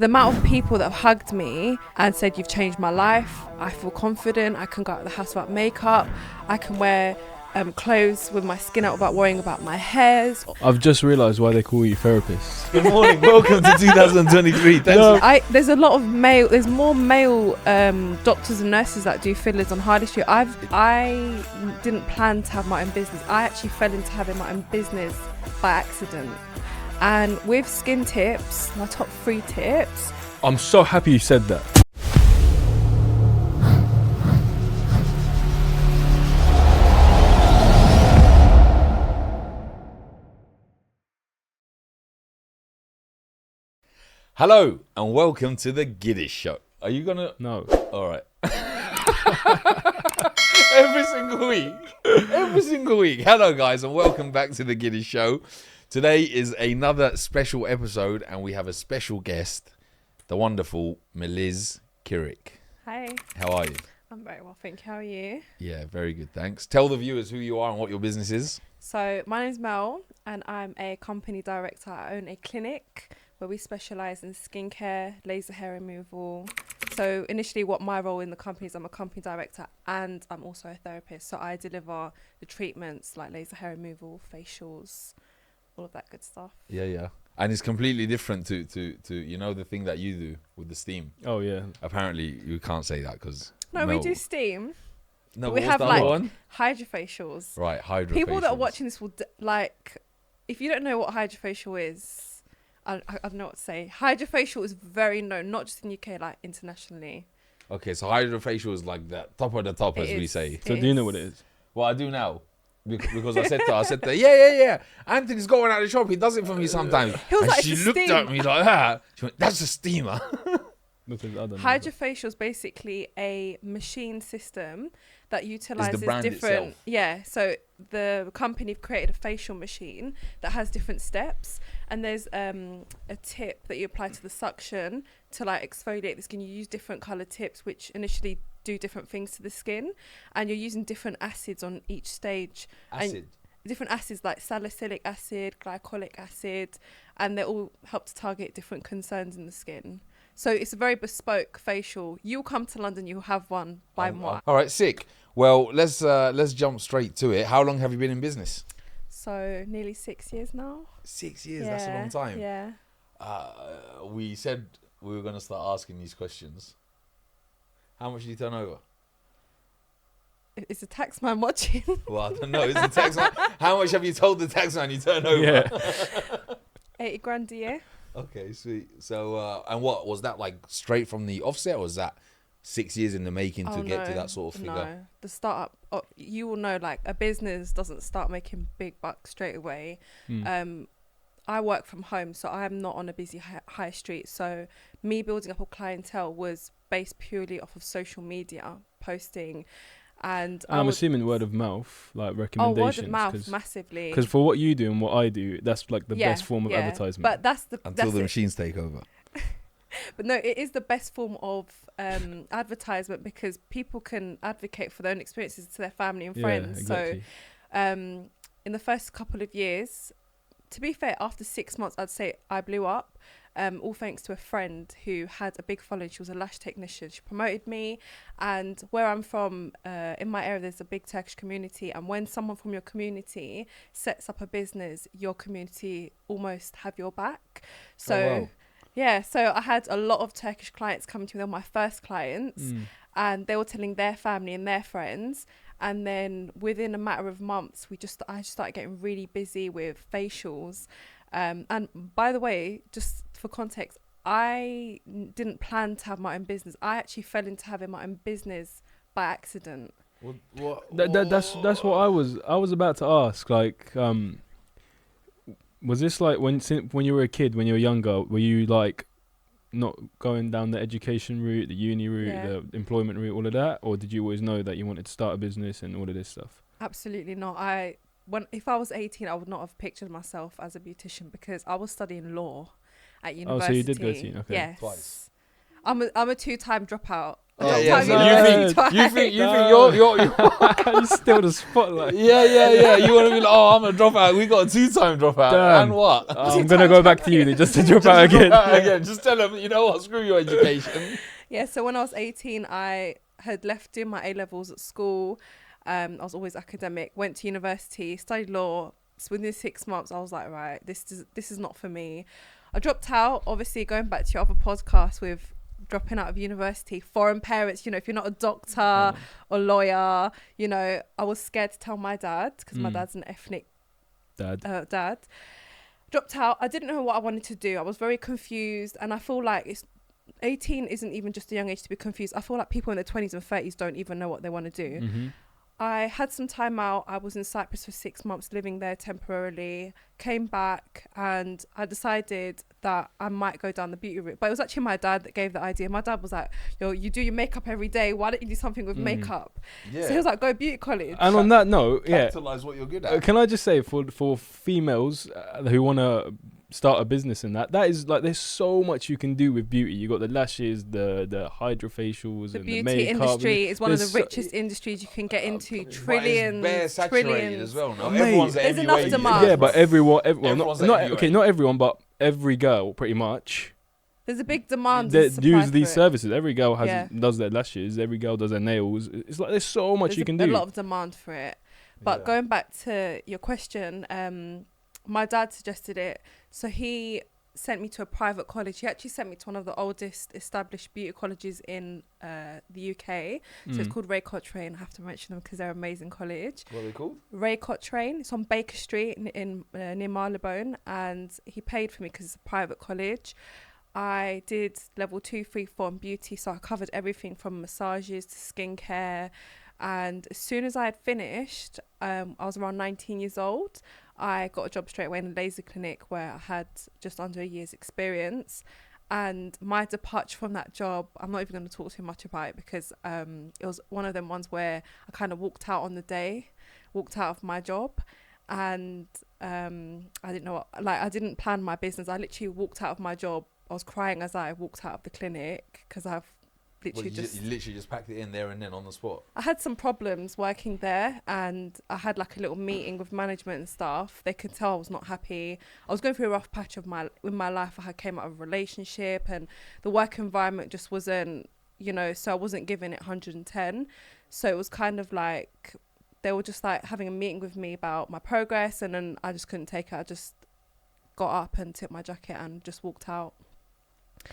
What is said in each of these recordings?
The amount of people that have hugged me and said, you've changed my life, I feel confident, I can go out of the house without makeup, I can wear clothes with my skin out without worrying about my hairs. I've just realised why they call you therapists. Good morning, welcome to 2023. There's a lot of there's more male doctors and nurses that do fillers on Harley Street. I didn't plan to have my own business. I actually fell into having my own business by accident. And with skin tips, my top 3 tips. I'm so happy you said that. Hello and welcome to the Gidis show. Are you gonna? No. All right. Every single week. Hello guys and welcome back to the Gidis show. Today is another special episode and we have a special guest, the wonderful Meliz Kirk. Hi. How are you? I'm very well, thank you. How are you? Yeah, very good, thanks. Tell the viewers who you are and what your business is. So my name's Mel and I'm a company director. I own a clinic where we specialise in skincare, laser hair removal. So initially what my role in the company is, I'm a company director and I'm also a therapist. So I deliver the treatments like laser hair removal, facials, all of that good stuff. Yeah. And it's completely different to you know the thing that you do with the steam. Oh yeah. Apparently you can't say that because we do steam. No, we have like hydrofacials. Right, hydrofacials. People that are watching this will if you don't know what hydrofacial is, I don't know what to say. Hydrofacial is very known, not just in UK, like internationally. Okay, so hydrofacial is like the top of the top, as we say. So do you know what it is? Well, I do now. Because I said to her, yeah. Anthony's going out of the shop. He does it for me sometimes. He was and like, she looked at me like that. She went, that's a steamer. Hydrofacial is basically a machine system that utilizes brand different. Itself. Yeah, so the company have created a facial machine that has different steps, and there's a tip that you apply to the suction to like exfoliate the skin. You use different color tips, which initially do different things to the skin, and you're using different acids on each stage. Different acids like salicylic acid, glycolic acid, and they all help to target different concerns in the skin. So it's a very bespoke facial. You'll come to London, you'll have one by March. All right, sick. Well, let's jump straight to it. How long have you been in business? So nearly 6 years now. 6 years, that's a long time. Yeah. We said we were going to start asking these questions. How much do you turn over? Is the taxman watching? Well, I don't know. Is the taxman? How much have you told the taxman you turn over? Yeah. 80 grand a year. Okay, sweet. So, and what was that like straight from the offset, or was that 6 years in the making to get to that sort of figure? No, the startup. You will know, like a business doesn't start making big bucks straight away. I work from home, so I'm not on a busy high street. So me building up a clientele was based purely off of social media posting. And I'm assuming word of mouth, like recommendations. Oh, word of mouth, massively. Because for what you do and what I do, that's like the best form of advertisement. But that's until the machines take over. But no, it is the best form of advertisement because people can advocate for their own experiences to their family and friends. Exactly. So in the first couple of years, to be fair, after 6 months, I'd say I blew up. All thanks to a friend who had a big following. She was a lash technician. She promoted me, and where I'm from, in my area, there's a big Turkish community. And when someone from your community sets up a business, your community almost have your back. So, oh, wow. Yeah, so I had a lot of Turkish clients coming to me. They were my first clients, and they were telling their family and their friends. And then within a matter of months, I just started getting really busy with facials. And by the way, just for context, I didn't plan to have my own business. I actually fell into having my own business by accident. That's what I was about to ask. Like, was this like when you were a kid, when you were younger, were you like not going down the education route, the uni route, the employment route, all of that, or did you always know that you wanted to start a business and all of this stuff? Absolutely not. If I was 18, I would not have pictured myself as a beautician because I was studying law at university. Oh, so you did go to uni? Okay. Yes. Twice. I'm a 2-time dropout. Dropped so out you think you're You still the spotlight. yeah. You want to be like, oh, I'm a dropout. We got a 2-time dropout. Damn. And what? I'm gonna go back to uni just to drop out again. Again. Just tell them, you know what? Screw your education. Yeah, so when I was 18, I had left doing my A-levels at school. I was always academic, went to university, studied law. So within 6 months, I was like, right, this is not for me. I dropped out, obviously going back to your other podcast with dropping out of university, foreign parents, if you're not a doctor or lawyer, I was scared to tell my dad because my dad's an ethnic dad. Dropped out. I didn't know what I wanted to do. I was very confused, and I feel like 18 isn't even just a young age to be confused. I feel like people in their 20s and 30s don't even know what they want to do. Mm-hmm. I had some time out. I was in Cyprus for 6 months, living there temporarily, came back, and I decided that I might go down the beauty route. But it was actually my dad that gave the idea. My dad was like, yo, you do your makeup every day. Why don't you do something with makeup? Yeah. So he was like, go beauty college. And on that note, Capitalize what you're good at. Can I just say for females who want to start a business in that is like, there's so much you can do with beauty. You got the lashes, the hydrofacials, the and beauty the makeup. industry is one of the There's richest industries you can get into. But Trillions, it's bare saturated trillions. as well. No? Mate, Everyone's there's at enough MUA. demand. Yeah, but everyone Everyone's not at okay, MUA. not everyone, but every girl pretty much. There's a big demand. They and supply use for these it. services. Every girl Yeah. does their lashes. Every girl does their nails. It's like there's so much you can do. A lot of demand for it. But Yeah. going back to your question, my dad suggested it. So he sent me to a private college. He actually sent me to one of the oldest established beauty colleges in the UK. So it's called Ray Cochrane. I have to mention them because they're an amazing college. What are they called? Ray Cochrane. It's on Baker Street in near Marylebone, and he paid for me because it's a private college. I did level 2, 3, 4 in beauty, so I covered everything from massages to skincare. And as soon as I had finished, I was around 19 years old. I got a job straight away in a laser clinic where I had just under a year's experience. And my departure from that job, I'm not even going to talk too much about it because it was one of them ones where I kind of walked out on the day, walked out of my job. And I didn't know I didn't plan my business. I literally walked out of my job. I was crying as I walked out of the clinic because I've literally you literally just packed it in there and then on the spot. I had some problems working there, and I had like a little meeting with management and staff. They could tell I was not happy. I was going through a rough patch in my life. I had came out of a relationship, and the work environment just wasn't, so I wasn't giving it 110. So it was kind of like they were just like having a meeting with me about my progress, and then I just couldn't take it. I just got up and tipped my jacket and just walked out.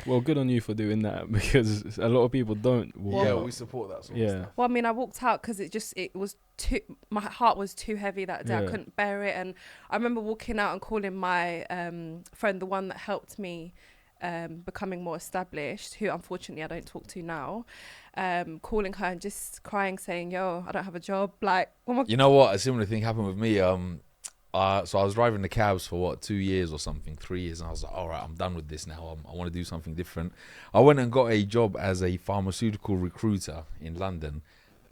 Well, good on you for doing that because a lot of people don't walk Yeah, out. we support that sort of stuff. Well, I mean, I walked out because it was too, my heart was too heavy that day. I Yeah. couldn't bear it. And I remember walking out and calling my friend, the one that helped me becoming more established, who unfortunately I don't talk to now, calling her and just crying, saying, yo, I don't have a job. Like, You know what? A similar thing happened with me. So I was driving the cabs for 2 years or something, 3 years, and I was like, all right, I'm done with this now. I want to do something different. I went and got a job as a pharmaceutical recruiter in London.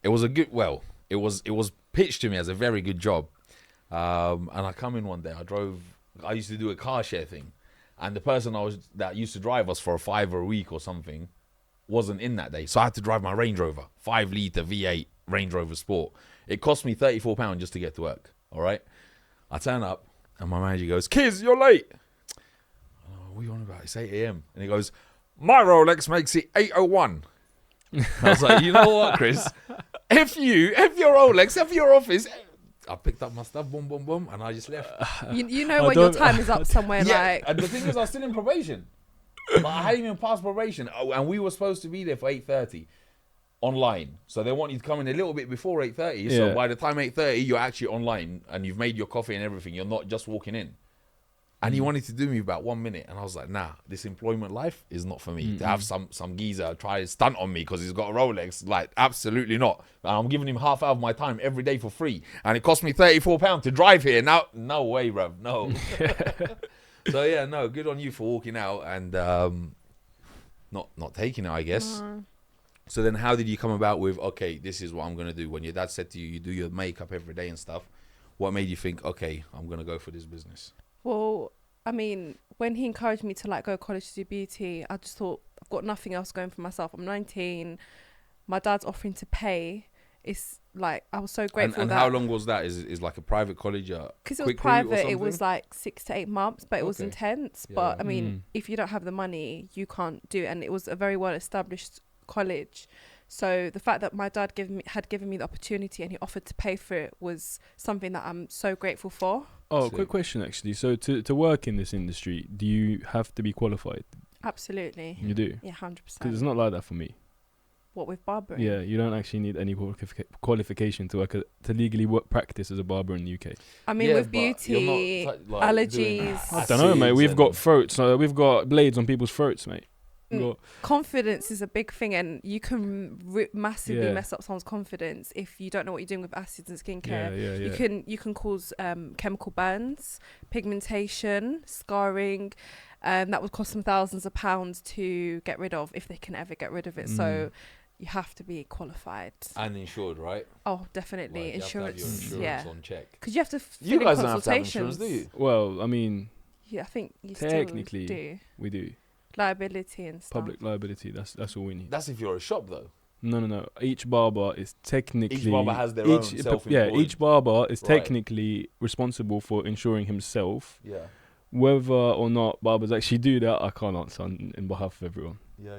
It was it was pitched to me as a very good job. And I come in one day. I used to do a car share thing, and the person that used to drive us for a £5 a week or something wasn't in that day. So I had to drive my Range Rover, 5-litre V8 Range Rover Sport. It cost me £34 just to get to work. All right. I turn up and my manager goes, Kiz, you're late. Oh, what are you on about? It's 8 a.m. And he goes, my Rolex makes it 8:01. I was like, you know what, Chris? If your office, I picked up my stuff, boom, boom, boom, and I just left. you know when your time is up somewhere, like. And the thing is, I was still in probation. But I hadn't even passed probation. Oh, and we were supposed to be there for 8:30 online. So they want you to come in a little bit before 8:30. So by the time 8:30, you're actually online and you've made your coffee and everything. You're not just walking in. And he wanted to do me about 1 minute. And I was like, nah, this employment life is not for me. To have some geezer try to stunt on me because he's got a Rolex, like, absolutely not. And I'm giving him half hour of my time every day for free. And it cost me £34 to drive here. Now, no way, bruv. No. So, yeah, no, good on you for walking out and not taking it, I guess. So then how did you come about with, okay, this is what I'm going to do? When your dad said to you, you do your makeup every day and stuff, what made you think, okay, I'm going to go for this business? Well, I mean, when he encouraged me to like go to college to do beauty, I just thought I've got nothing else going for myself. I'm 19. my dad's offering to pay. It's like, I was so grateful. And that how long was that? Is like a private college? Because it was private, it was like 6 to 8 months, but it was intense. Yeah, but yeah. I mean, if you don't have the money, you can't do it. And it was a very well established college. So the fact that my dad had given me the opportunity and he offered to pay for it was something that I'm so grateful for. Oh, Sick. quick question actually. So to work in this industry, do you have to be qualified? Absolutely. You do? Yeah, 100%. Because it's not like that for me. What, with barbering? Yeah, you don't actually need any qualification to to legally practice as a barber in the UK. I mean, with beauty, allergies. I don't know, mate. We've got throats. We've got blades on people's throats, mate. Confidence is a big thing, and you can massively mess up someone's confidence if you don't know what you're doing with acids and skincare. Yeah. You can cause chemical burns, pigmentation, scarring. That would cost them thousands of pounds to get rid of, if they can ever get rid of it. So you have to be qualified and insured, right? Oh, definitely. Right, insurance, you have to have your insurance on check. Because you have to You fill guys in don't have to have consultations. insurance, do you? Well, I mean, Yeah, I think you technically still do. we do. Liability and stuff. Public liability. That's all we need. That's if you're a shop, though. No. Each barber is technically. Each barber has their own self-employed. Yeah, each barber is Right. technically responsible for insuring himself. Yeah. Whether or not barbers actually do that, I can't answer in behalf of everyone. Yeah.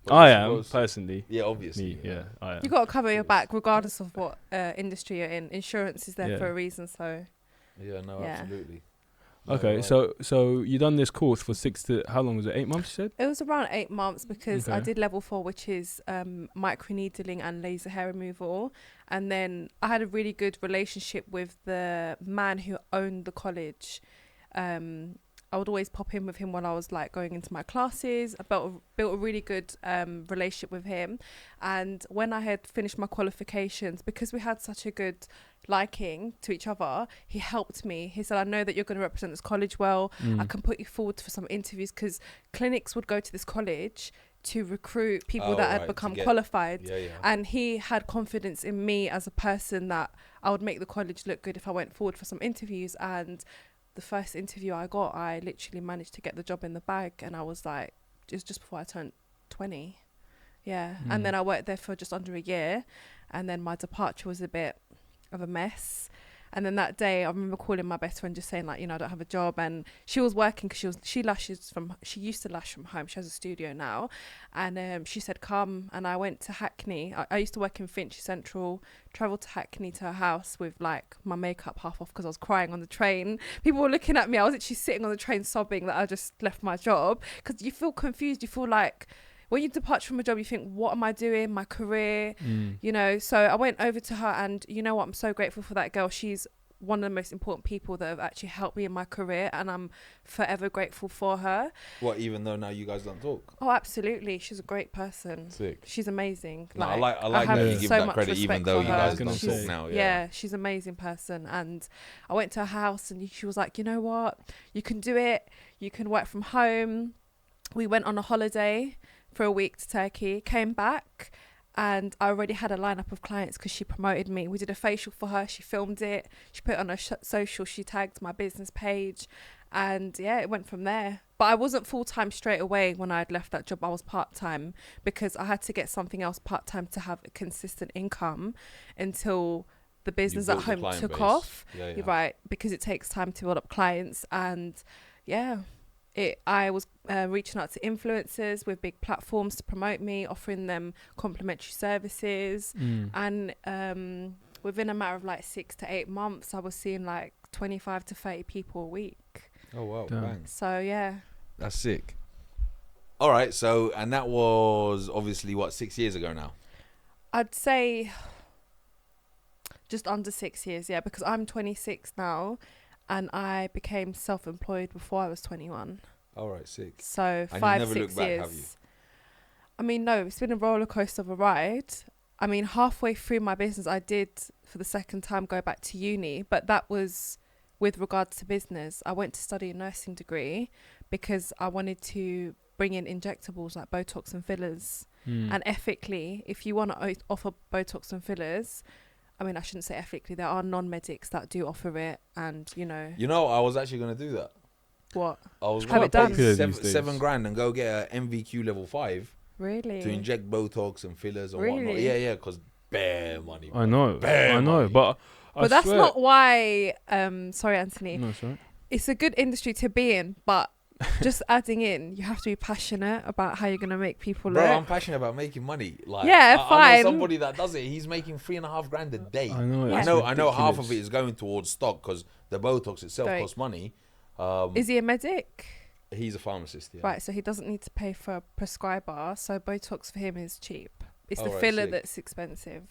I am personally. Yeah, obviously. Me, yeah, I am. You got to cover your back regardless of what industry you're in. Insurance is there Yeah. for a reason. So Yeah, no, Yeah. absolutely. Okay, No, so you done this course for how long was it? 8 months, you said? it was around 8 months because I Okay. did level 4, which is microneedling and laser hair removal. And then I had a really good relationship with the man who owned the college. I would always pop in with him while I was like going into my classes. I built a really good relationship with him. And when I had finished my qualifications, because we had such a good liking to each other, he helped me. He said, I know that you're going to represent this college well. I can put you forward for some interviews, because clinics would go to this college to recruit people that had become qualified. Yeah. And he had confidence in me as a person that I would make the college look good if I went forward for some interviews. And the first interview I got, I literally managed to get the job in the bag. And I was like, it was just before I turned 20. Yeah. And then I worked there for just under a year. And then my departure was a bit of a mess. And then that day I remember calling my best friend, just saying like, I don't have a job. And she was working because she used to lash from home. She has a studio now. And she said, come. And I went to Hackney. I used to work in Finchley Central, travelled to Hackney to her house with like my makeup half off because I was crying on the train. People were looking at me. I was actually sitting on the train sobbing that I just left my job, because you feel confused. You feel like, when you depart from a job, you think, what am I doing? My career, So I went over to her, and you know what? I'm so grateful for that girl. She's one of the most important people that have actually helped me in my career, and I'm forever grateful for her. What, even though now you guys don't talk? Oh, absolutely. She's a great person. Sick. She's amazing. No, I like have that you give so that much credit, even respect though for you her. guys don't She's- talk now. Yeah, she's an amazing person. And I went to her house, and she was like, you know what? You can do it. You can work from home. We went on a holiday for a week to Turkey, came back, and I already had a lineup of clients because she promoted me. We did a facial for her. She filmed it. She put it on her social. She tagged my business page. And yeah, it went from there. But I wasn't full-time straight away when I had left that job. I was part-time because I had to get something else part-time to have a consistent income until the business at home took off. Yeah. You're right, because it takes time to build up clients. And yeah, I was reaching out to influencers with big platforms to promote me, offering them complimentary services. And within a matter of like 6 to 8 months, I was seeing like 25 to 30 people a week. Oh, wow. Damn. Bang. So yeah. That's sick. All right. So, and that was obviously, 6 years ago now? I'd say just under 6 years, yeah, because I'm 26 now. And I became self-employed before I was 21. All right, sick. So And 5, you've never 6 looked back, years. have you? I mean, no, it's been a roller coaster of a ride. I mean, halfway through my business, I did for the second time go back to uni, but that was with regards to business. I went to study a nursing degree because I wanted to bring in injectables like Botox and fillers. And ethically, if you want to offer Botox and fillers, I mean, I shouldn't say ethically. There are non-medics that do offer it, and I was actually going to do that. What? I was Have going it to done. pay These days. $7,000 and go get a MVQ level 5 Really? to inject Botox and fillers and whatnot. Really? Yeah, because bare money. I know. Bare I know. money. But But that's swear- not why. Sorry, Anthony. No, sorry. It's a good industry to be in, but just adding in, you have to be passionate about how you're gonna make people Bro, look. I'm passionate about making money. Like, Yeah, I fine. know somebody that does it. He's making $3,500 a day. I know. Yeah. it's I know half of ridiculous. it is going towards stock because the Botox itself Right. costs money. Is he a medic? He's a pharmacist, yeah. Right, so he doesn't need to pay for a prescriber. So Botox for him is cheap. It's the Alright, filler sick. that's expensive.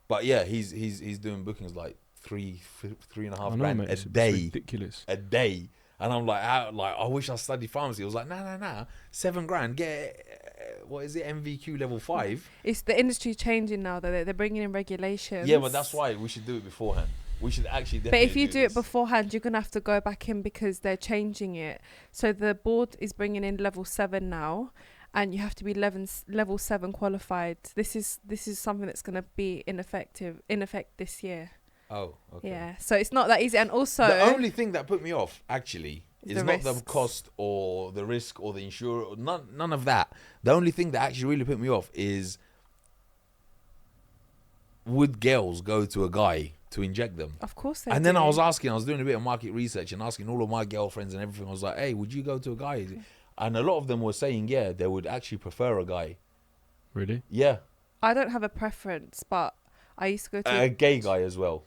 But yeah, he's doing bookings like three and a half I know, grand mate, a it's day. ridiculous. A day. And I'm like, I wish I studied pharmacy. I was like, nah, $7,000. Get what is it, MVQ level 5? It's the industry changing now. Though they're bringing in regulations. Yeah, but that's why we should do it beforehand. We should actually. But Definitely if you do it this. beforehand, you're gonna have to go back in because they're changing it. So the board is bringing in level 7 now, and you have to be level 7 qualified. This is something that's gonna be in effect this year. Oh, okay. Yeah, so it's not that easy. And also, The only thing that put me off actually is The not the risks. cost or the risk or the insurer. None of that. The only thing that actually really put me off is, would girls go to a guy to inject them? of course, And then I was doing a bit of market research and asking all of my girlfriends and everything. I was like, hey, would you go to a guy? And a lot of them were saying, yeah, they would actually prefer a guy. Really? Yeah, I don't have a preference, but I used to go to. a gay guy as well.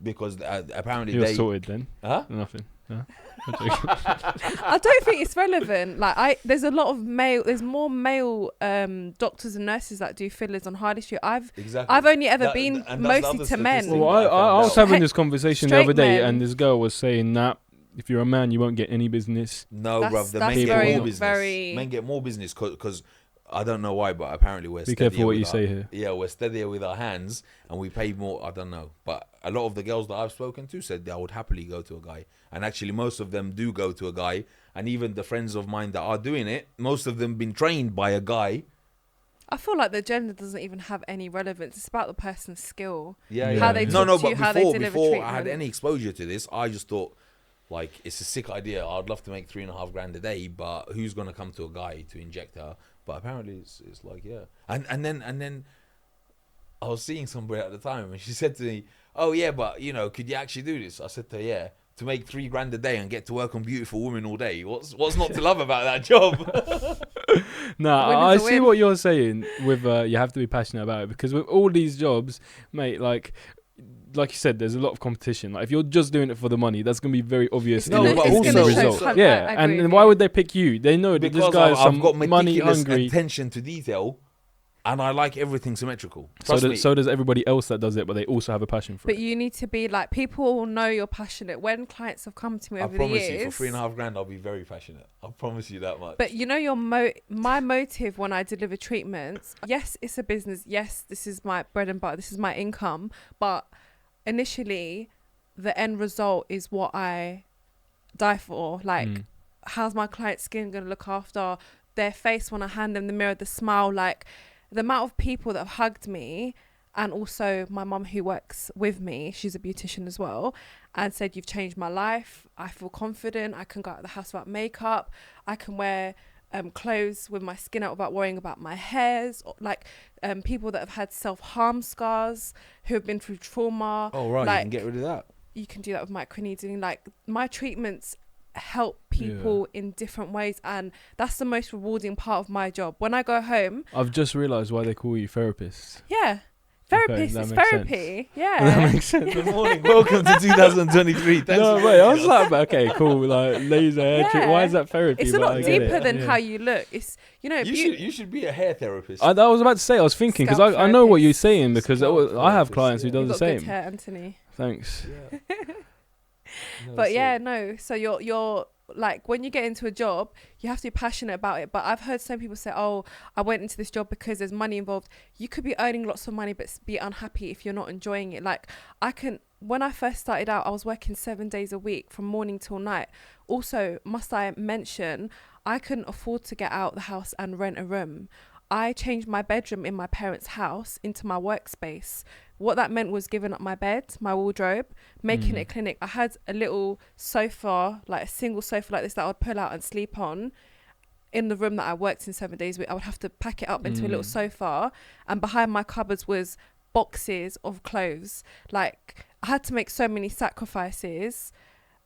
Because apparently You're they... sorted then. Huh? Nothing. Huh? I don't think it's relevant. Like there's a lot of there's more male doctors and nurses that do fillers on Harley Street. Exactly. I've only ever That- been and that's the mostly other to men. statistic. Well, I I found was out. having this conversation the Straight other day, men. and this girl was saying that if you're a man, you won't get any business. No, That's- bruv, the that's men get very- more business. very- Men get more business because I don't know why, but apparently we're Be steadier careful what with you our- say here. Yeah, we're steadier with our hands and we pay more. I don't know, but a lot of the girls that I've spoken to said they would happily go to a guy, and actually most of them do go to a guy. And even the friends of mine that are doing it, most of them been trained by a guy. I feel like the gender doesn't even have any relevance. It's about the person's skill. Yeah, How yeah. they no, talk to but you, how they deliver before I had treatment. any exposure to this, I just thought, like, it's a sick idea. I'd love to make $3,500 a day, but who's gonna come to a guy to inject her? But apparently, it's like, yeah. And then I was seeing somebody at the time, and she said to me, "Oh yeah, but could you actually do this?" I said to her, "Yeah." To make $3,000 a day and get to work on beautiful women all day. What's not to love about that job? Nah, Win is I a see win. what you're saying with you have to be passionate about it, because with all these jobs, mate, like you said, there's a lot of competition. Like if you're just doing it for the money, that's gonna be very obvious No, in but the also- result. I Yeah, agree and with why you. would they pick you? They know that this Because guy's I've got some money meticulous hungry. attention to detail, and I like everything symmetrical. So Trust me. does everybody else that does it, but they also have a passion for But it. you need to be like, people will know you're passionate. When clients have come to me I over the promise years. you, for $3,500, I'll be very passionate. I promise you that much. But my motive when I deliver treatments, yes, it's a business. Yes, this is my bread and butter. This is my income. But initially, the end result is what I die for. Like, Mm. how's my client's skin going to look after their face when I hand them the mirror, the smile, like the amount of people that have hugged me. And also my mum who works with me, she's a beautician as well, and said, "You've changed my life. I feel confident. I can go out of the house without makeup. I can wear clothes with my skin out without worrying about my hairs." Like people that have had self-harm scars, who have been through trauma. oh, right, like, you can get rid of that. You can do that with microneedling. Like my treatments help people in different ways, and that's the most rewarding part of my job. When I go home, I've just realised why they call you therapists. yeah. Therapist, that it's makes therapy. Yeah. That makes sense. Good morning. Welcome to 2023. Thanks No, for wait, I was joining us. like, okay, cool, like laser hair treat. Why is that therapy? It's a But lot I get deeper it. than Yeah. how you look. It's, You should be a hair therapist. I was about to say, I was thinking, because Scalp I know what you're therapist. saying, because Scalp I have therapist, clients who yeah. do You've the got same. good hair, Anthony. Thanks. Yeah. No, But so- yeah, no. So you're like, when you get into a job, you have to be passionate about it. But I've heard some people say, "Oh, I went into this job because there's money involved." You could be earning lots of money, but be unhappy if you're not enjoying it. Like when I first started out, I was working 7 days a week from morning till night. Also, must I mention, I couldn't afford to get out the house and rent a room. I changed my bedroom in my parents' house into my workspace. What that meant was giving up my bed, my wardrobe, making it a clinic. I had a little sofa, like a single sofa like this, that I would pull out and sleep on. in the room that I worked in 7 days a week, I would have to pack it up into a little sofa, and behind my cupboards was boxes of clothes. Like, I had to make so many sacrifices.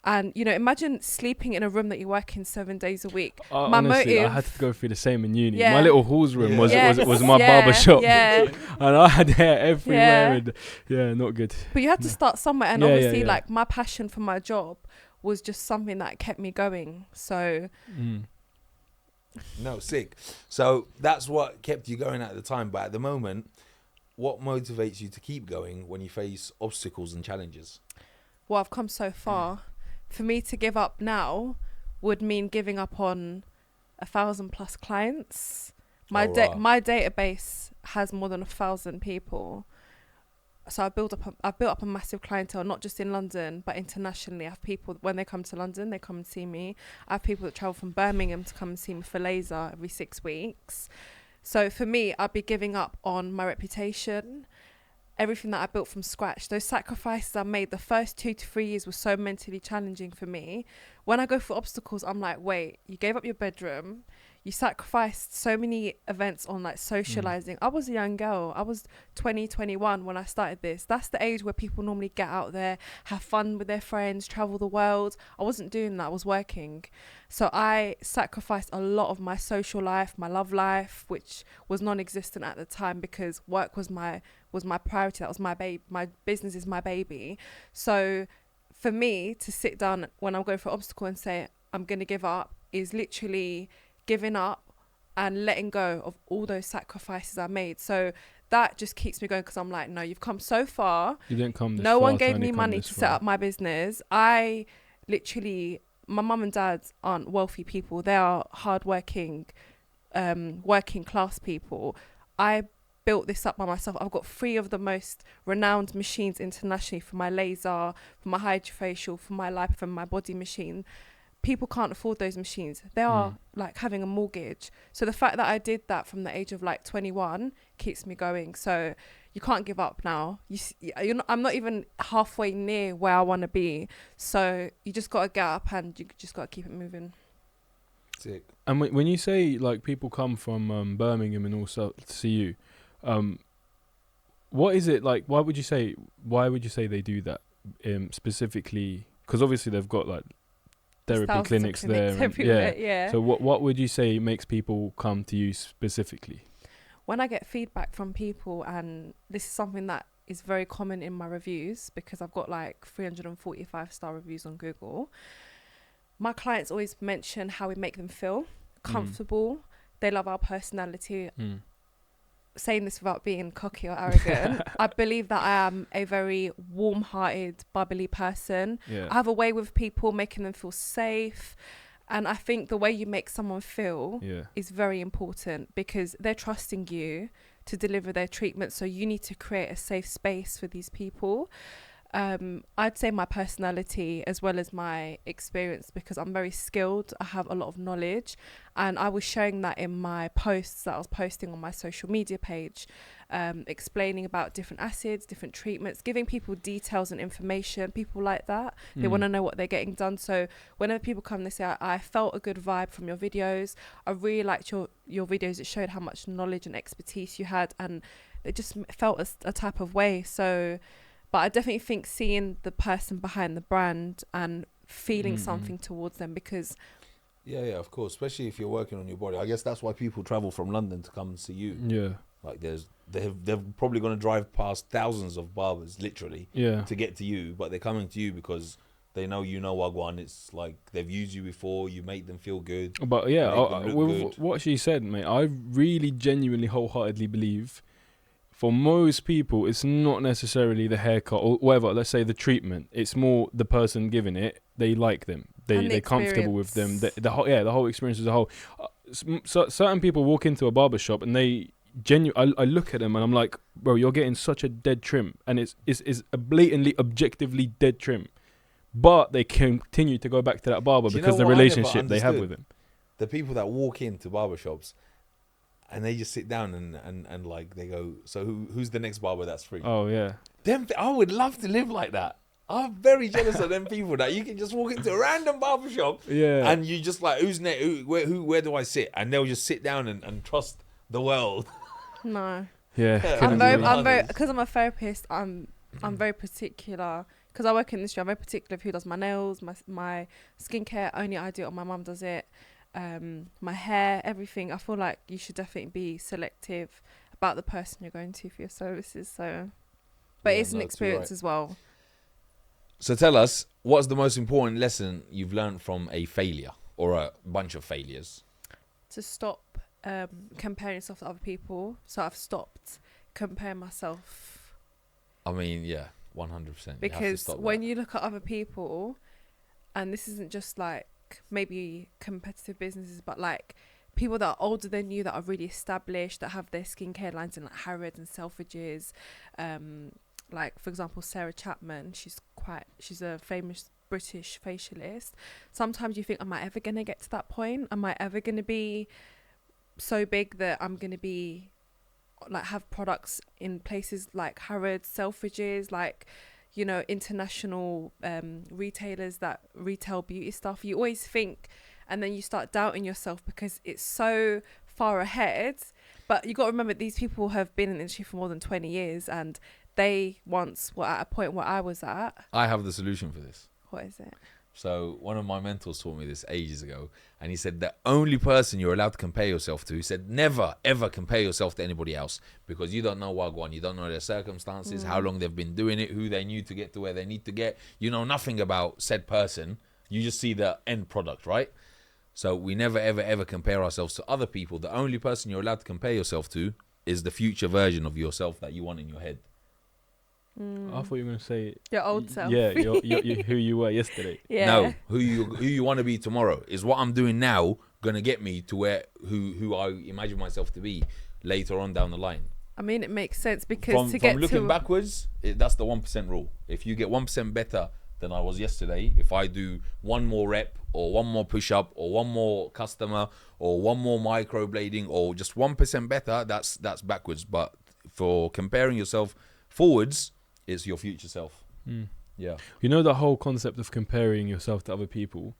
And, you know, imagine sleeping in a room that you work in 7 days a week. My honestly, motive, I had to go through the same in uni. Yeah. My little halls room was my yeah, barber shop. Yeah. And I had hair everywhere. Yeah. And yeah, not good. But you had to start somewhere. And Yeah, obviously, yeah. like, my passion for my job was just something that kept me going. So, No, sick. So that's what kept you going at the time. But at the moment, what motivates you to keep going when you face obstacles and challenges? well, I've come so far. For me to give up now would mean giving up on 1,000+ clients. My my database has more than 1,000 people. So I've built up a massive clientele, not just in London, but internationally. I have people, when they come to London, they come and see me. I have people that travel from Birmingham to come and see me for laser every 6 weeks. So for me, I'd be giving up on my reputation, everything that I built from scratch. Those sacrifices I made, the first 2 to 3 years was so mentally challenging for me. When I go for obstacles, I'm like, wait, you gave up your bedroom, you sacrificed so many events on like socializing. I was a young girl. I was 20, 21 when I started this. That's the age where people normally get out there, have fun with their friends, travel the world. I wasn't doing that. I was working. So I sacrificed a lot of my social life, my love life, which was non-existent at the time because work was my priority. That was my baby. My business is my baby. So for me to sit down when I'm going for an obstacle and say, I'm going to give up, is literally giving up and letting go of all those sacrifices I made. So that just keeps me going because I'm like, no, you've come so far. You didn't come this No far one gave to me only money come to this set far. up my business. I literally, my mum and dad aren't wealthy people. They are hardworking, working class people. I built this up by myself. I've got 3 of the most renowned machines internationally for my laser, for my hydrofacial, for my lipo, for my body machine. People can't afford those machines. They are like having a mortgage. So the fact that I did that from the age of like 21 keeps me going. So you can't give up now. I'm not even halfway near where I want to be. So you just got to get up and you just got to keep it moving. Sick. And when you say like people come from Birmingham and also to see you, what is it like? Why would you say they do that specifically? Because obviously they've got like therapy clinics there. Everywhere, yeah. So what would you say makes people come to you specifically? When I get feedback from people, and this is something that is very common in my reviews because I've got like 345-star reviews on Google. My clients always mention how we make them feel comfortable. They love our personality. Saying this without being cocky or arrogant, I believe that I am a very warm-hearted, bubbly person. Yeah. I have a way with people, making them feel safe. And I think the way you make someone feel is very important because they're trusting you to deliver their treatment. So you need to create a safe space for these people. I'd say my personality as well as my experience, because I'm very skilled. I have a lot of knowledge, and I was sharing that in my posts that I was posting on my social media page, explaining about different acids, different treatments, giving people details and information. People like that. They want to know what they're getting done. So whenever people come, they say, I felt a good vibe from your videos. I really liked your videos. It showed how much knowledge and expertise you had, and it just felt a type of way. So but I definitely think seeing the person behind the brand and feeling something towards them, because Yeah, of course. Especially if you're working on your body. I guess that's why people travel from London to come and see you. Yeah. Like they're probably going to drive past thousands of barbers, literally, to get to you. But they're coming to you because they know Wagwan. It's like they've used you before. You make them feel good. But yeah, with good. what she said, mate, I really genuinely wholeheartedly believe for most people, it's not necessarily the haircut or whatever. Let's say the treatment. It's more the person giving it. They like them. They're comfortable with them. The whole experience as a whole. So certain people walk into a barber shop and they I look at them and I'm like, bro, you're getting such a dead trim, and it's a blatantly, objectively dead trim, but they continue to go back to that barber because the relationship they have with him. The people that walk into barbershops and they just sit down and like they go, so who's the next barber that's free? Oh yeah. I would love to live like that. I'm very jealous of them people that you can just walk into a random barbershop Yeah. and you just like, who's next? Where do I sit? And they'll just sit down and trust the world. No. Yeah. Yeah. couldn't I'm agree. very- Because I'm a therapist. I'm very particular. Because I work in the industry, I'm very particular of who does my nails, my skincare. Only I do it, or my mum does it. My hair, everything. I feel like you should definitely be selective about the person you're going to for your services. So, but Yeah, it's an no, too experience right. as well. So tell us, what's the most important lesson you've learned from a failure or a bunch of failures? To stop comparing yourself to other people. So I've stopped comparing myself. I mean, yeah, 100%. Because when you look at other people, and this isn't just like maybe competitive businesses, but like people that are older than you, that are really established, that have their skincare lines in like Harrods and Selfridges, like for example Sarah Chapman, she's a famous British facialist. Sometimes you think, am I ever gonna get to that point? Am I ever gonna be so big that I'm gonna be like have products in places like Harrods, Selfridges, like, you know, international retailers that retail beauty stuff? You always think, and then you start doubting yourself because it's so far ahead. But you got to remember, these people have been in the industry for more than 20 years, and they once were at a point where I was at. I have the solution for this. What is it? So one of my mentors taught me this ages ago, and he said the only person you're allowed to compare yourself to, he said, never ever compare yourself to anybody else, because you don't know Wagwan, you don't know their circumstances, how long they've been doing it, who they knew to get to where they need to get. You know nothing about said person. You just see the end product, right? So we never ever ever compare ourselves to other people. The only person you're allowed to compare yourself to is the future version of yourself that you want in your head. I thought you were gonna say Your old self. Yeah, who you were yesterday. Yeah. No, who you want to be tomorrow is what I'm doing now gonna get me to where who I imagine myself to be later on down the line. I mean, it makes sense because From looking backwards, that's the 1% rule. If you get 1% better than I was yesterday, if I do one more rep or one more push up or one more customer or one more microblading or just 1% better, that's backwards. But for comparing yourself forwards, it's your future self. Yeah. You know the whole concept of comparing yourself to other people?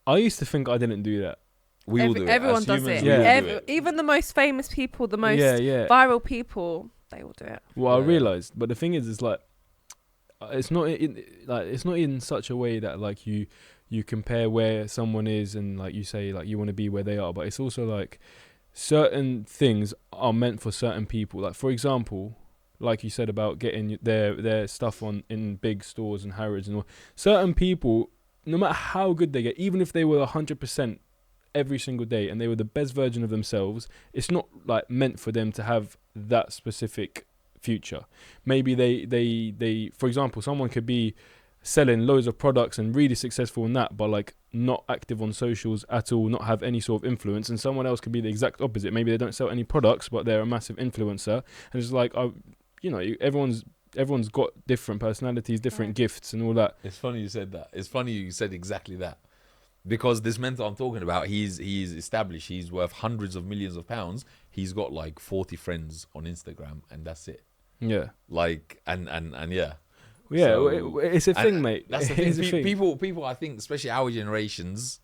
I used to think I didn't do that. We all do it. Everyone As does humans, it. we all Yeah. do it. Even the most famous people, the most Yeah. viral people, they all do it. Well, I Yeah. realized, but the thing is, it's like it's not in such a way that like you compare where someone is and like you say like you want to be where they are, but it's also like certain things are meant for certain people. Like for example, like you said about getting their stuff on in big stores and Harrods and all. Certain people, no matter how good they get, even if they were 100% every single day and they were the best version of themselves, it's not like meant for them to have that specific future. Maybe they for example, someone could be selling loads of products and really successful in that, but like not active on socials at all, not have any sort of influence, and someone else could be the exact opposite. Maybe they don't sell any products, but they're a massive influencer, and it's like everyone's got different personalities, different gifts and all that. It's funny you said that. It's funny you said exactly that. Because this mentor I'm talking about, he's established. He's worth hundreds of millions of pounds. He's got like 40 friends on Instagram, and that's it. Yeah. Like and yeah. Yeah, So- it's a thing, mate. That's the It's a thing. thing. People, I think, especially our generations,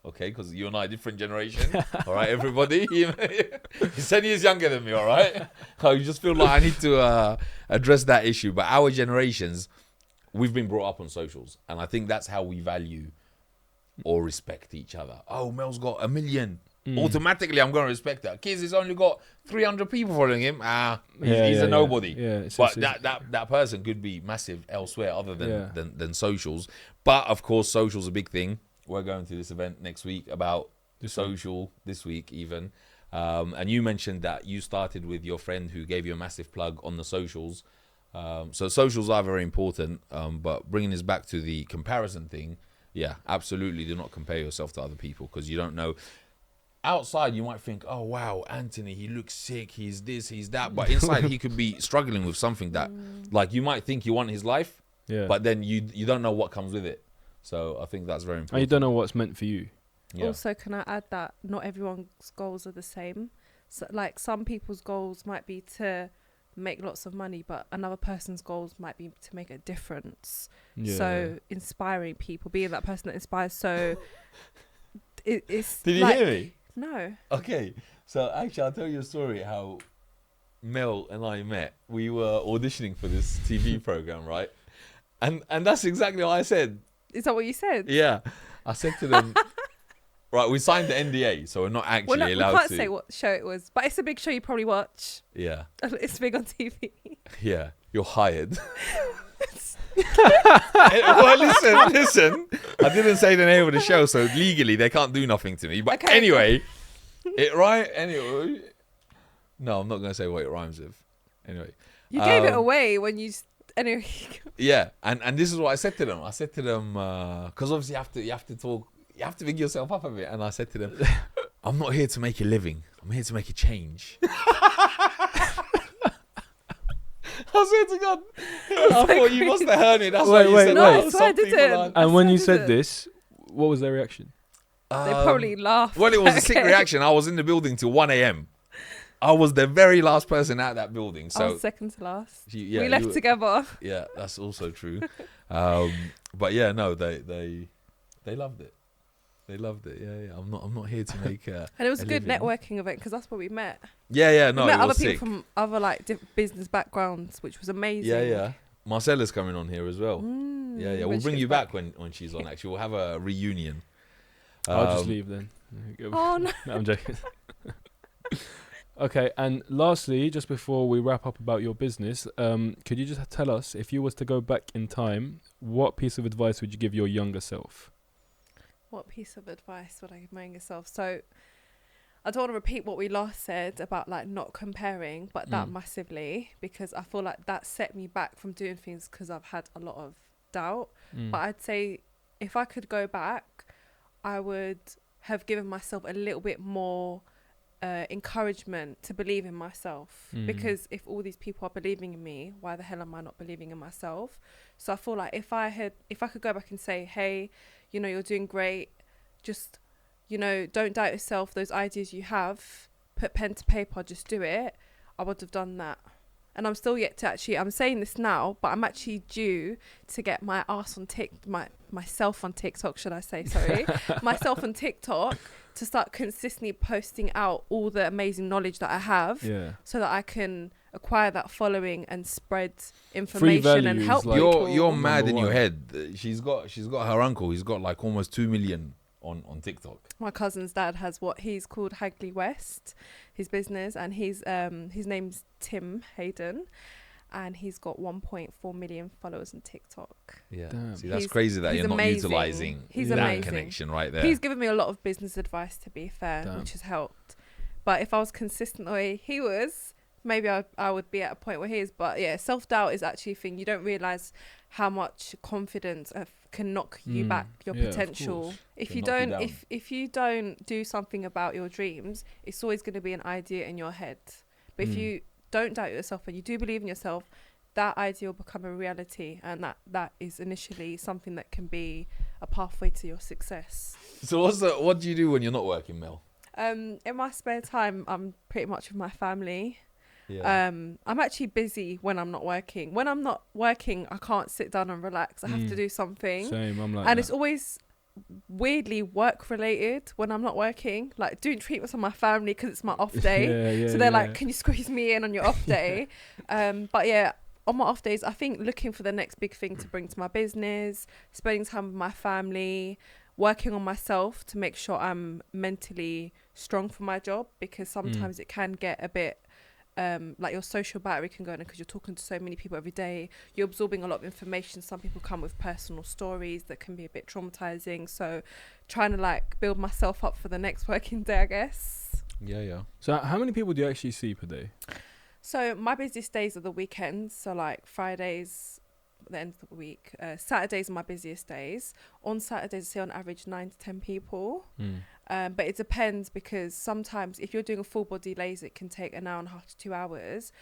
okay, because you and I are different generation. All right, everybody. He's 10 years younger than me. All right. I just feel like I need to address that issue. But our generations, we've been brought up on socials, and I think that's how we value or respect each other. Oh, Mel's got 1 million. Automatically, I'm going to respect that. Kids, he's only got 300 people following him. He's a nobody. Yeah, But that person could be massive elsewhere other than socials. But of course, social's a big thing. We're going to this event next week about social, this week even. And you mentioned that you started with your friend who gave you a massive plug on the socials. So socials are very important. But bringing this back to the comparison thing, yeah, absolutely do not compare yourself to other people, because you don't know. Outside, you might think, oh, wow, Anthony, he looks sick, he's this, he's that. But inside, he could be struggling with something that, like, you might think you want his life, but then you don't know what comes with it. So I think that's very important. And you don't know what's meant for you. Yeah. Also, can I add that not everyone's goals are the same? So, like, some people's goals might be to make lots of money, but another person's goals might be to make a difference. Yeah. So inspiring people, being that person that inspires. So it's. Did you like, hear me? No. Okay, so actually, I'll tell you a story how Mel and I met. We were auditioning for this TV program, right? And that's exactly what I said. Is that what you said? Yeah, I said to them, right, we signed the NDA, so we're not actually We allowed can't to. say what show it was, but it's a big show you probably watch. Yeah, It's big on TV. yeah, you're hired. Well, listen. I didn't say the name of the show, so legally they can't do nothing to me. But Okay. anyway, Anyway, no, I'm not gonna say what it rhymes with. Anyway, You gave it away when you. Anyway. yeah, and this is what I said to them. I said to them because obviously you have to talk, you have to big yourself up a bit. And I said to them, I'm not here to make a living. I'm here to make a change. I swear to God, I thought you must have heard me. That's why you said No, that. I swear I didn't. And when I you said said this, what was their reaction? They probably laughed. Well, it was a sick Okay. reaction. I was in the building till 1 a.m. I was the very last person at that building. I So was second to last. yeah, We left together. Yeah, that's also true. But yeah, no, they loved it. They loved it. Yeah. I'm not here to make. And it was a good living. networking event because that's where we met. Yeah. No, we met it other was people sick. from other like business backgrounds, which was amazing. Yeah. Marcella's coming on here as well. Yeah. when We'll she bring gets you back when she's on. Actually, we'll have a reunion. I'll just leave then. Oh no. No, I'm joking. Okay, and lastly, just before we wrap up about your business, could you just tell us, if you was to go back in time, what piece of advice would you give your younger self? What piece of advice would I give my younger self? So I don't want to repeat what we last said about like not comparing, but that massively, because I feel like that set me back from doing things because I've had a lot of doubt. But I'd say if I could go back, I would have given myself a little bit more encouragement to believe in myself, because if all these people are believing in me, why the hell am I not believing in myself? So I feel like if I could go back and say, hey, you know, you're doing great, just, you know, don't doubt yourself, those ideas you have, put pen to paper, just do it, I would have done that. And I'm still yet to actually, I'm saying this now, but I'm actually due to get my ass on myself on TikTok, should I say, sorry, myself on TikTok, to start consistently posting out all the amazing knowledge that I have, so that I can acquire that following and spread information and help like people. You're mad in Number your one. head. She's got her uncle. He's got like almost 2 million on TikTok. My cousin's dad has what he's called Hagley West, his business, and his name's Tim Hayden, and he's got 1.4 million followers on TikTok. Yeah, Damn. see, that's He's- crazy that he's you're not amazing. utilizing He's that amazing. connection right there. He's given me a lot of business advice, to be fair, Damn. which has helped. But if I was consistent the way he was, maybe I would be at a point where he is. But yeah, self-doubt is actually a thing. You don't realise how much confidence can knock you back, your Yeah, of potential. course. If Can you knock you don't, down. if you don't do something about your dreams, it's always going to be an idea in your head. But if you don't doubt yourself and you do believe in yourself, that idea will become a reality, and that is initially something that can be a pathway to your success. So what do you do when you're not working, Mel? In my spare time, I'm pretty much with my family. Yeah. I'm actually busy when I'm not working. When I'm not working, I can't sit down and relax. I have to do something. Same, I'm like And that. it's always weirdly work related when I'm not working, like doing treatments on my family because it's my off day. So they're like, can you squeeze me in on your off day? But yeah, on my off days, I think looking for the next big thing to bring to my business, spending time with my family, working on myself to make sure I'm mentally strong for my job, because sometimes it can get a bit like your social battery can go in because you're talking to so many people every day. You're absorbing a lot of information. Some people come with personal stories that can be a bit traumatizing. So trying to like build myself up for the next working day, I guess. Yeah. So how many people do you actually see per day? So my busiest days are the weekends. So like Fridays, the end of the week. Saturdays are my busiest days. On Saturdays, I see on average 9 to 10 people. But it depends, because sometimes if you're doing a full body laser, it can take an hour and a half to 2 hours.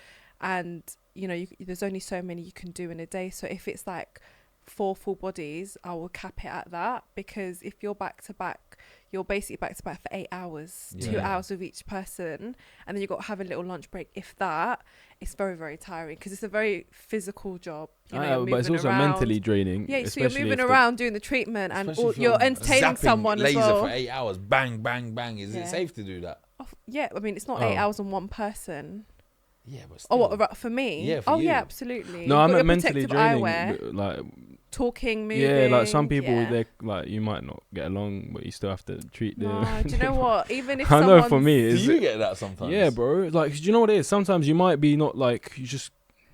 And, you know, there's only so many you can do in a day. So if it's like 4 full bodies, I will cap it at that, because if you're back to back, you're basically back to back for 8 hours, 2 Yeah. hours with each person, and then you've got to have a little lunch break. If that, it's very, very tiring because it's a very physical job. You know, you're but it's moving also around. mentally draining. Yeah, so you're especially moving if the- around doing the treatment, and Especially if you're entertaining zapping someone as laser well. for 8 hours. Bang, bang, bang. Is Yeah. it safe to do that? Yeah, I mean, it's not Oh. 8 hours on one person. Yeah, but Oh, still. what, for me? Yeah, for oh, you. yeah, absolutely. No, You've I'm got not your mentally protective draining. eyewear, Like, talking, moving. yeah, like some people, yeah. they like you might not get along, but you still have to treat them. No, do you know what? Even if I know for someone's- me, Do is you get that sometimes? yeah, bro. Like, do you know what it is? Sometimes you might be not like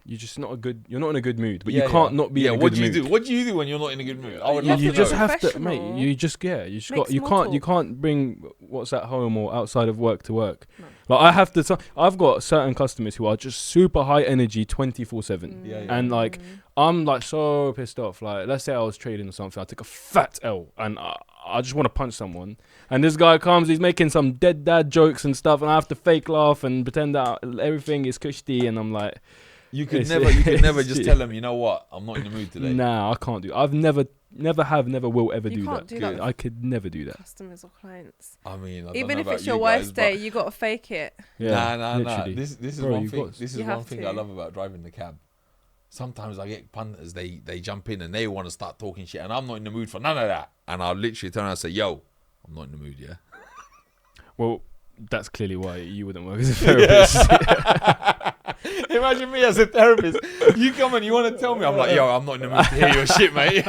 you're just not you're not in a good mood, but you can't not be in a what good do you mood. do? What do you do when you're not in a good mood? I would You love have You to just know. have to, Professional. mate. You just you just Make got. You small can't. You talk. can't bring what's at home or outside of work to work. No. Like I have to. I've got certain customers who are just super high energy, 24/7. Yeah, yeah. And like I'm like so pissed off. Like let's say I was trading or something, I took a fat L and I just want to punch someone. And this guy comes, he's making some dead dad jokes and stuff, and I have to fake laugh and pretend that everything is cushy. And I'm like, You could It's- never just it's- tell them, you know what? I'm not in the mood today. nah, I can't do. I've never will ever You do can't that. do that with I could never do that. customers or clients. I mean, I don't Even know if about it's you your guys, worst but- day, you got to fake it. Yeah, nah. literally. This is Bro, one you've thing. got- This is You one have thing to. I love about driving the cab. Sometimes I get punters. They jump in and they want to start talking shit, and I'm not in the mood for none of that. And I'll literally turn around and say, "Yo, I'm not in the mood." Yeah. Well, that's clearly why you wouldn't work as a therapist. Imagine me as a therapist. You come and you want to tell me, I'm like, "Yo, I'm not in the mood to hear your shit, mate."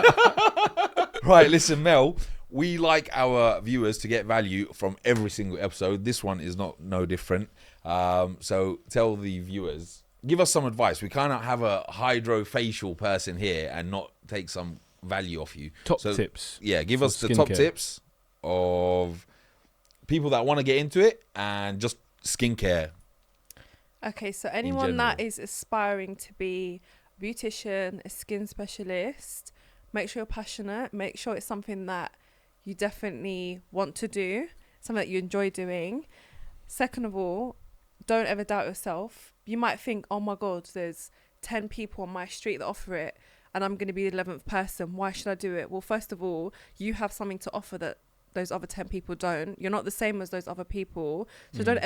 Right, listen, Mel. We like our viewers to get value from every single episode. This one is no different. So tell the viewers, give us some advice. We cannot have a hydrofacial person here and not take some value off you. Top So, tips. Yeah, give for us the top skincare. tips of people that want to get into it and just skincare. Okay, so anyone that general. is aspiring to be a beautician, a skin specialist, make sure you're passionate. Make sure it's something that you definitely want to do, something that you enjoy doing. Second of all, don't ever doubt yourself. You might think, oh my God, there's 10 people on my street that offer it and I'm going to be the 11th person. Why should I do it? Well, first of all, you have something to offer that those other 10 people don't. You're not the same as those other people. So don't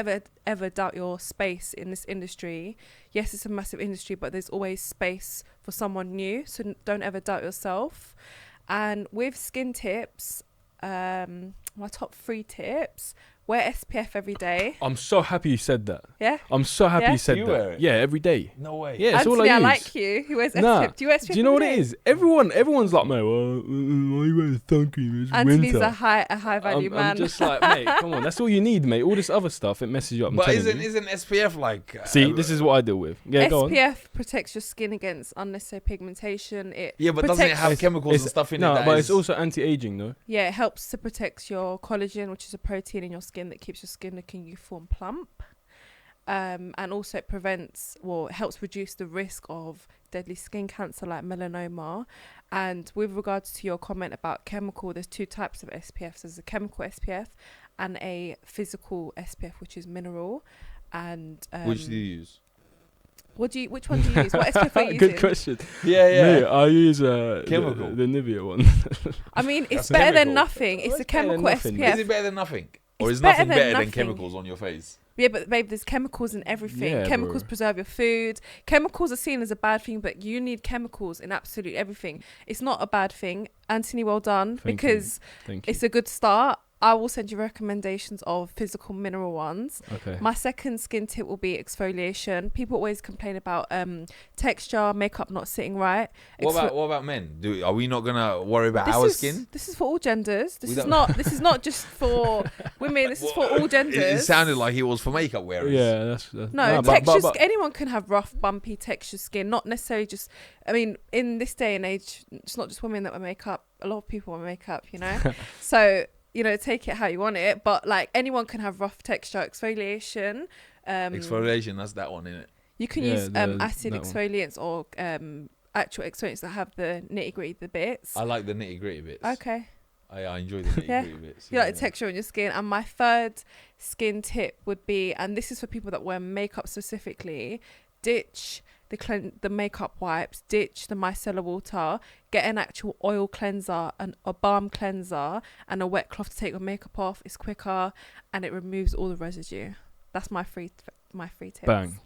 ever doubt your space in this industry. Yes, it's a massive industry, but there's always space for someone new. So don't ever doubt yourself. And with skin tips, my top 3 tips: wear SPF every day. I'm so happy you said that. Yeah. I'm so happy Yeah? you said You that. wear it? Yeah, every day. No way. Yeah, it's all Anthony, I I use. like you. Who wears SPF? Nah. Do you wear SPF? Do you know every what it day? is? Everyone's like, mate, why you wearing sun cream? It's Anthony's winter. a high value man. I'm just like, mate, come on. That's all you need, mate. All this other stuff, it messes you up. I'm But telling you. isn't SPF like... See, this is what I deal with. Yeah, go on. SPF protects your skin against unnecessary pigmentation. Yeah, but doesn't it protects- have chemicals and stuff in no, it? that but is- it's also anti-aging, though. Yeah, it helps to protect your collagen, which is a protein in your skin that keeps your skin looking youthful and plump. And also it helps reduce the risk of deadly skin cancer like melanoma. And with regards to your comment about chemical, there's 2 types of SPFs. There's a chemical SPF and a physical SPF, which is mineral. And Which do you use? which one do you use? What SPF are you using? Good question. Yeah, Mate, I use Chemical. the Nivea one. I mean, it's That's better than chemical. nothing. It's What's a better than chemical nothing? SPF. Is it better than nothing? Or It's is nothing better than better than nothing. chemicals on your face? Yeah, but babe, there's chemicals in everything. Yeah, Chemicals bro. preserve your food. Chemicals are seen as a bad thing, but you need chemicals in absolutely everything. It's not a bad thing. Anthony, well done, Thank you. because Thank you. it's a good start. I will send you recommendations of physical mineral ones. Okay. My second skin tip will be exfoliation. People always complain about texture, makeup not sitting right. What about men? Are we not gonna worry about our skin? This is for all genders. This We is don't- not. This is not just for women. This is for all genders. It sounded like it was for makeup wearers. Yeah, that's No, nah, texture. Anyone can have rough, bumpy texture skin. Not necessarily just. I mean, in this day and age, it's not just women that wear makeup. A lot of people wear makeup. You know, so take it how you want it. But like anyone can have rough texture. Exfoliation. Exfoliation, that's that one, innit? You can Yeah, use acid that one. exfoliants or actual exfoliants that have the nitty gritty, the bits. I like the nitty gritty bits. Okay. I enjoy the nitty Yeah. gritty bits. You like the texture on your skin. And my third skin tip would be, and this is for people that wear makeup specifically, ditch the makeup wipes, ditch the micellar water, get an actual oil cleanser, a balm cleanser, and a wet cloth to take your makeup off. It's quicker and it removes all the residue. That's my free tips. Bang.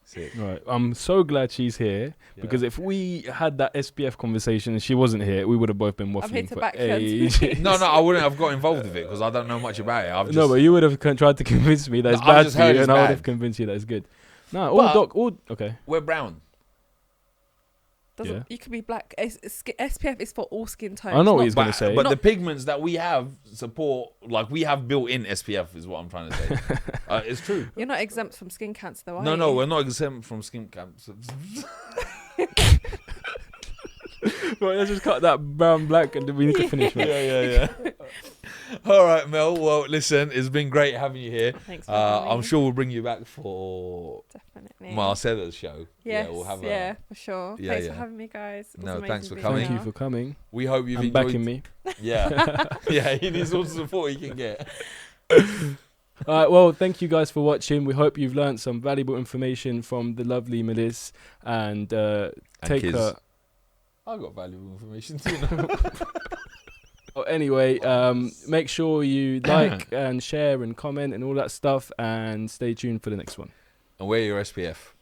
Sick. Right. I'm so glad she's here because if we had that SPF conversation and she wasn't here, we would have both been I'm here waffling to for back you. ages. No, I wouldn't have got involved with it because I don't know much about it. I've just, No, but you would have tried to convince me that it's No, I've bad just for heard you, it's and I would bad. have convinced you that it's good. No, But- all okay. we're brown. You could be black. SPF is for all skin tones. I know what not- he's gonna say. But the pigments that we have support, like we have built-in SPF, is what I'm trying to say. It's true. You're not exempt from skin cancer, though, are No, you? we're not exempt from skin cancer. Right, let's just cut that brown black and we need to finish, man. yeah. All right, Mel. Well, listen, it's been great having you here. Thanks for having I'm me. sure we'll bring you back for Definitely. Marcella's show. Yes, We'll have yeah, for sure. Yeah, Thanks yeah. for having me, guys. It was No, amazing thanks for being coming. Thank you here. for coming We hope you've and enjoyed. backing me. Yeah, yeah. He needs all the support he can get. All right, well, thank you guys for watching. We hope you've learned some valuable information from the lovely Meliz and take kids. her. I got valuable information too. Well, anyway, make sure you like and share and comment and all that stuff, and stay tuned for the next one. And wear your SPF.